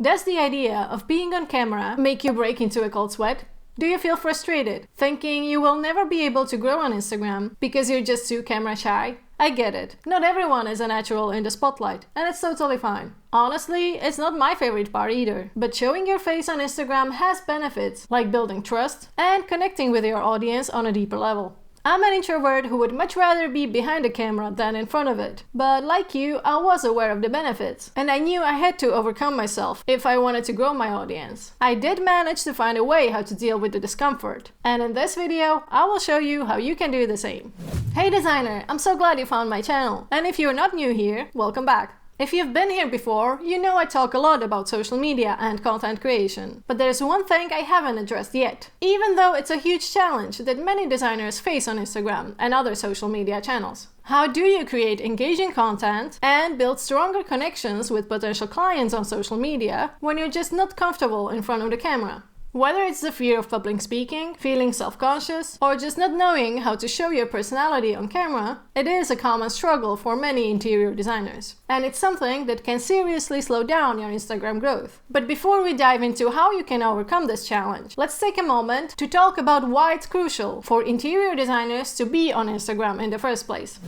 Does the idea of being on camera make you break into a cold sweat? Do you feel frustrated, thinking you will never be able to grow on Instagram because you're just too camera shy? I get it. Not everyone is a natural in the spotlight, and it's totally fine. Honestly, it's not my favorite part either, but showing your face on Instagram has benefits, like building trust and connecting with your audience on a deeper level. I'm an introvert who would much rather be behind the camera than in front of it. But like you, I was aware of the benefits, and I knew I had to overcome myself if I wanted to grow my audience. I did manage to find a way how to deal with the discomfort, and in this video, I will show you how you can do the same. Hey designer, I'm so glad you found my channel, and if you're not new here, welcome back. If you've been here before, you know I talk a lot about social media and content creation. But there's one thing I haven't addressed yet, even though it's a huge challenge that many designers face on Instagram and other social media channels. How do you create engaging content and build stronger connections with potential clients on social media when you're just not comfortable in front of the camera? Whether it's the fear of public speaking, feeling self-conscious, or just not knowing how to show your personality on camera, it is a common struggle for many interior designers. And it's something that can seriously slow down your Instagram growth. But before we dive into how you can overcome this challenge, let's take a moment to talk about why it's crucial for interior designers to be on Instagram in the first place.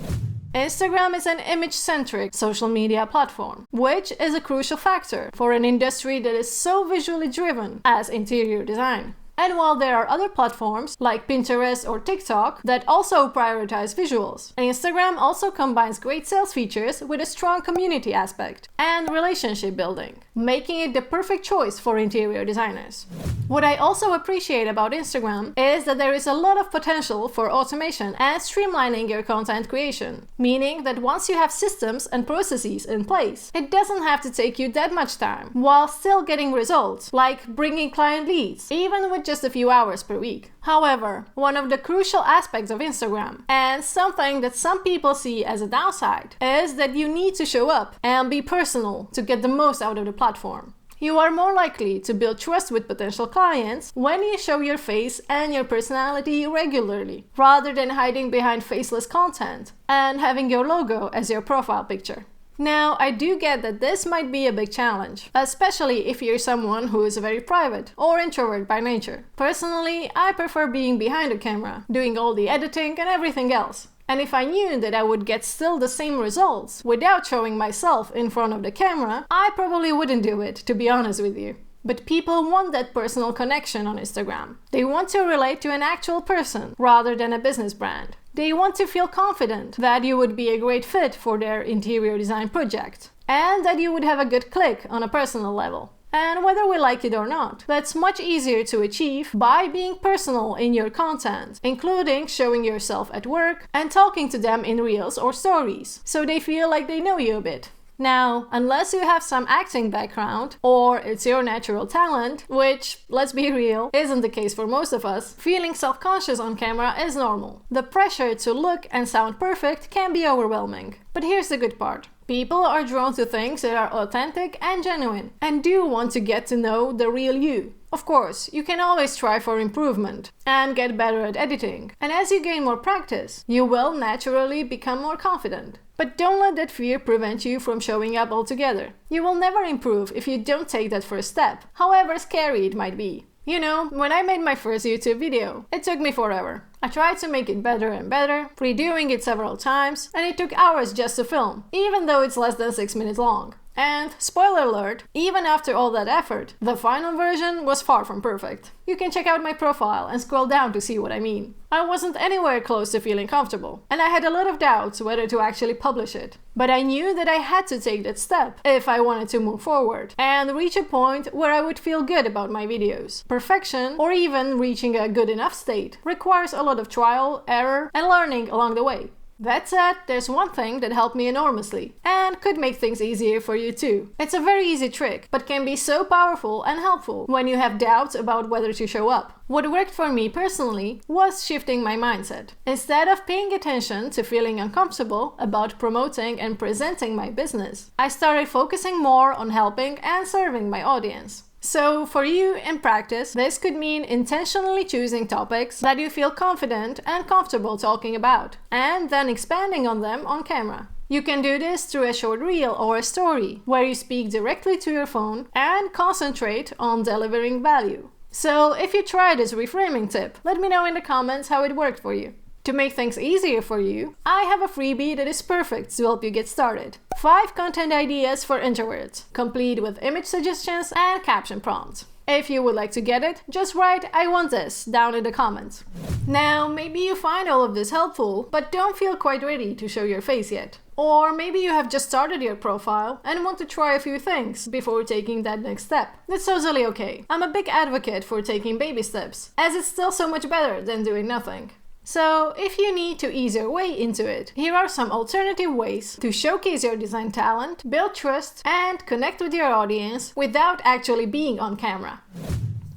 Instagram is an image-centric social media platform, which is a crucial factor for an industry that is so visually driven as interior design. And while there are other platforms like Pinterest or TikTok that also prioritize visuals, Instagram also combines great sales features with a strong community aspect and relationship building, making it the perfect choice for interior designers. What I also appreciate about Instagram is that there is a lot of potential for automation and streamlining your content creation, meaning that once you have systems and processes in place, it doesn't have to take you that much time while still getting results, like bringing client leads, even with just a few hours per week. However, one of the crucial aspects of Instagram, and something that some people see as a downside, is that you need to show up and be personal to get the most out of the platform. You are more likely to build trust with potential clients when you show your face and your personality regularly, rather than hiding behind faceless content and having your logo as your profile picture. Now, I do get that this might be a big challenge, especially if you're someone who is very private or introvert by nature. Personally, I prefer being behind the camera, doing all the editing and everything else. And if I knew that I would get still the same results without showing myself in front of the camera, I probably wouldn't do it, to be honest with you. But people want that personal connection on Instagram. They want to relate to an actual person rather than a business brand. They want to feel confident that you would be a great fit for their interior design project, and that you would have a good click on a personal level. And whether we like it or not, that's much easier to achieve by being personal in your content, including showing yourself at work and talking to them in reels or stories, so they feel like they know you a bit. Now, unless you have some acting background, or it's your natural talent, which, let's be real, isn't the case for most of us, feeling self-conscious on camera is normal. The pressure to look and sound perfect can be overwhelming. But here's the good part. People are drawn to things that are authentic and genuine, and do want to get to know the real you. Of course, you can always try for improvement and get better at editing, and as you gain more practice, you will naturally become more confident. But don't let that fear prevent you from showing up altogether. You will never improve if you don't take that first step, however scary it might be. You know, when I made my first YouTube video, it took me forever. I tried to make it better and better, redoing it several times, and it took hours just to film, even though it's less than 6 minutes long. And, spoiler alert, even after all that effort, the final version was far from perfect. You can check out my profile and scroll down to see what I mean. I wasn't anywhere close to feeling comfortable, and I had a lot of doubts whether to actually publish it. But I knew that I had to take that step if I wanted to move forward and reach a point where I would feel good about my videos. Perfection, or even reaching a good enough state, requires a lot of trial, error, and learning along the way. That said, there's one thing that helped me enormously, and could make things easier for you too. It's a very easy trick, but can be so powerful and helpful when you have doubts about whether to show up. What worked for me personally was shifting my mindset. Instead of paying attention to feeling uncomfortable about promoting and presenting my business, I started focusing more on helping and serving my audience. So for you in practice, this could mean intentionally choosing topics that you feel confident and comfortable talking about, and then expanding on them on camera. You can do this through a short reel or a story, where you speak directly to your phone and concentrate on delivering value. So if you try this reframing tip, let me know in the comments how it worked for you. To make things easier for you, I have a freebie that is perfect to help you get started. 5 content ideas for introverts, complete with image suggestions and caption prompts. If you would like to get it, just write "I want this" down in the comments. Now, maybe you find all of this helpful, but don't feel quite ready to show your face yet. Or maybe you have just started your profile and want to try a few things before taking that next step. That's totally okay. I'm a big advocate for taking baby steps, as it's still so much better than doing nothing. So, if you need to ease your way into it, here are some alternative ways to showcase your design talent, build trust, and connect with your audience without actually being on camera.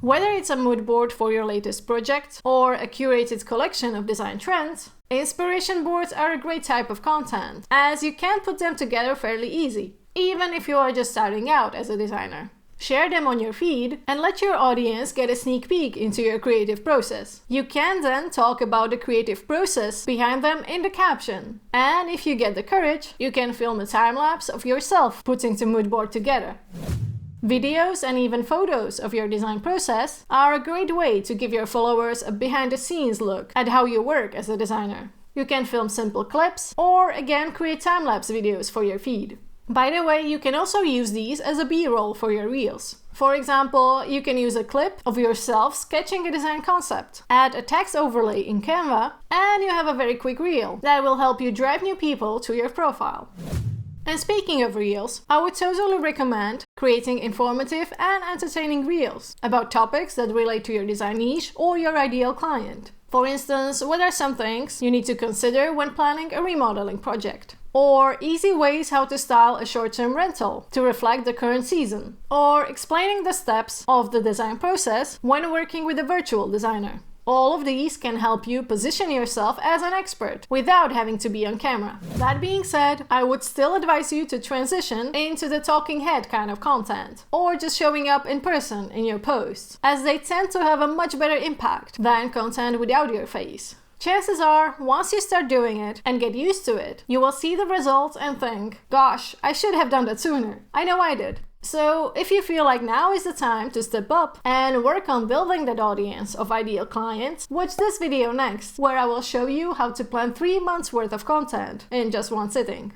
Whether it's a mood board for your latest project or a curated collection of design trends, inspiration boards are a great type of content, as you can put them together fairly easy, even if you are just starting out as a designer. Share them on your feed and let your audience get a sneak peek into your creative process. You can then talk about the creative process behind them in the caption. And if you get the courage, you can film a time-lapse of yourself putting the mood board together. Videos and even photos of your design process are a great way to give your followers a behind-the-scenes look at how you work as a designer. You can film simple clips or again create time-lapse videos for your feed. By the way, you can also use these as a B-roll for your reels. For example, you can use a clip of yourself sketching a design concept, add a text overlay in Canva, and you have a very quick reel that will help you drive new people to your profile. And speaking of reels, I would totally recommend creating informative and entertaining reels about topics that relate to your design niche or your ideal client. For instance, what are some things you need to consider when planning a remodeling project? Or easy ways how to style a short-term rental to reflect the current season. Or explaining the steps of the design process when working with a virtual designer. All of these can help you position yourself as an expert without having to be on camera. That being said, I would still advise you to transition into the talking head kind of content, or just showing up in person in your posts, as they tend to have a much better impact than content without your face. Chances are, once you start doing it and get used to it, you will see the results and think, gosh, I should have done that sooner. I know I did. So if you feel like now is the time to step up and work on building that audience of ideal clients, watch this video next, where I will show you how to plan 3 months worth of content in just one sitting.